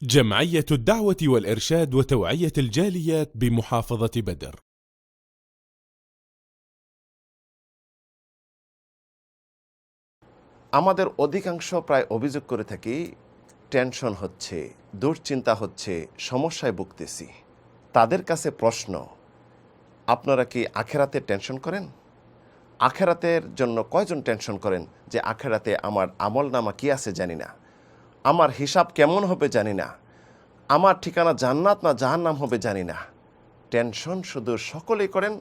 جمعية الدعوة والإرشاد وتوعية الجاليات بمحافظة بدر. আমাদের অধিকাংশ প্রায় অভিযোগ করে থাকি টেনশন হচ্ছে, দুশ্চিন্তা হচ্ছে, সমস্যায় ভুগতেছি। তাদের কাছে প্রশ্ন, আপনারা কি আখেরাতে টেনশন করেন? আখেরাতের জন্য কয়জন টেনশন করেন যে আখেরাতে আমার আমল নামা কী আছে জানি না, আমার হিসাব কেমন হবে জানি না, আমার ঠিকানা জান্নাত না জাহান্নাম হবে জানি না। টেনশন শুধু সকলেই করেন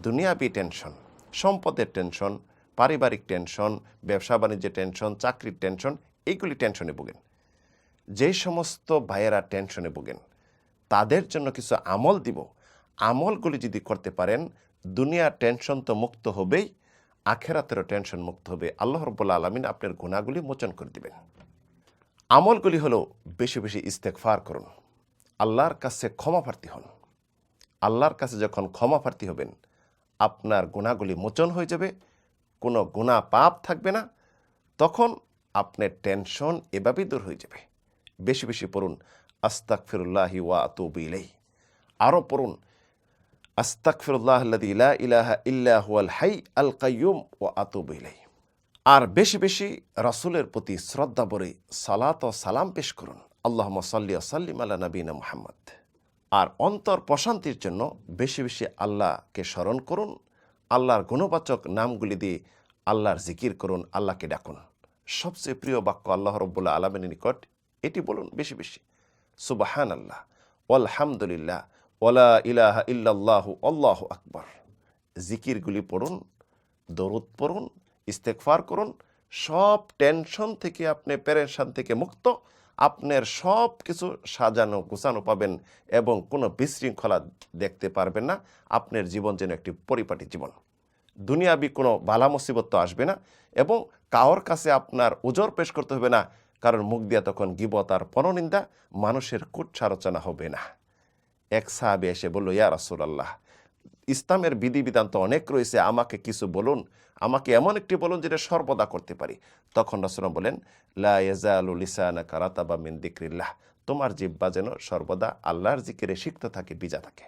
দুনিয়াবি টেনশন, সম্পদের টেনশন, পারিবারিক টেনশন, ব্যবসা বাণিজ্যের টেনশন, চাকরির টেনশন, এইগুলি টেনশনে ভোগেন। যে সমস্ত ভাইয়েরা টেনশনে ভোগেন তাদের জন্য কিছু আমল দিব। আমলগুলি যদি করতে পারেন দুনিয়ার টেনশন তো মুক্ত হবেই, আখেরাতেরও টেনশন মুক্ত হবে। আল্লাহ রাব্বুল আলামিন আপনার গুনাহগুলি মোচন করে দিবেন। আমলগুলি হলো বেশি বেশি ইস্তেগফার করুন, আল্লাহর কাছে ক্ষমা প্রার্থী হন। আল্লাহর কাছে যখন ক্ষমা প্রার্থী হবেন আপনার গুনাহগুলি মোচন হয়ে যাবে, কোনো গুনাহ পাপ থাকবে না, তখন আপনার টেনশন এভাবেই দূর হয়ে যাবে। বেশি বেশি পড়ুন আস্তাগফিরুল্লাহি ওয়া আতুবু ইলাইহি। আরও পড়ুন আস্তাগফিরুল্লাহাল্লাযী লা ইলাহা ইল্লা হুয়াল হাই আল কাইয়ুম ওয়া আতুবু ইলাইহি। আর বেশি বেশি রাসূলের প্রতি শ্রদ্ধা ভরে সালাত ও সালাম পেশ করুন। আল্লাহুম্মা সাল্লি ওয়া সাল্লিম আলা নবিয়িনা মুহাম্মদ। আর অন্তর প্রশান্তির জন্য বেশি বেশি আল্লাহকে স্মরণ করুন, আল্লাহর গুণবাচক নামগুলি দিয়ে আল্লাহর জিকির করুন, আল্লাহকে ডাকুন। সবচেয়ে প্রিয় বাক্য আল্লাহ রাব্বুল আলামিনের নিকট এটি বলুন বেশি বেশি, সুবহানাল্লাহ ওয়ালহামদুলিল্লাহ ওয়ালা ইলাহা ইল্লাল্লাহু আল্লাহু আকবার। জিকিরগুলি পড়ুন, দরুদ পড়ুন, ইস্তেগফার করুন। সব টেনশন থেকে আপনি পেরেশান থেকে মুক্ত, আপনার সব কিছু সাজানো গোছানো পাবেন এবং কোনো বিশৃঙ্খলা দেখতে পারবেন না। আপনার জীবন যেন একটি পরিপাটি জীবন, দুনিয়াবি কোনো বালা মুসিবত তো আসবে না এবং কারোর কাছে আপনার ওজর পেশ করতে হবে না, কারণ মুখ দিয়া তখন গীবত আর পরনিন্দা, মানুষের কুৎসারচনা হবে না। এক সাহাবী এসে বলল, ইয়া রাসূলুল্লাহ, ইসলামের বিধিবিধান তো অনেক রয়েছে, আমাকে কিছু বলুন, আমাকে এমন একটি বলুন যেটা সর্বদা করতে পারি। তখন রাসূলুল্লাহ বলেন, লা ইয়াজালু লিসানাকা রাতাবা মিন যিকরিল্লাহ, তোমার জিহ্বা যেন সর্বদা আল্লাহর জিকিরে সিক্ত থাকে, ভিজা থাকে।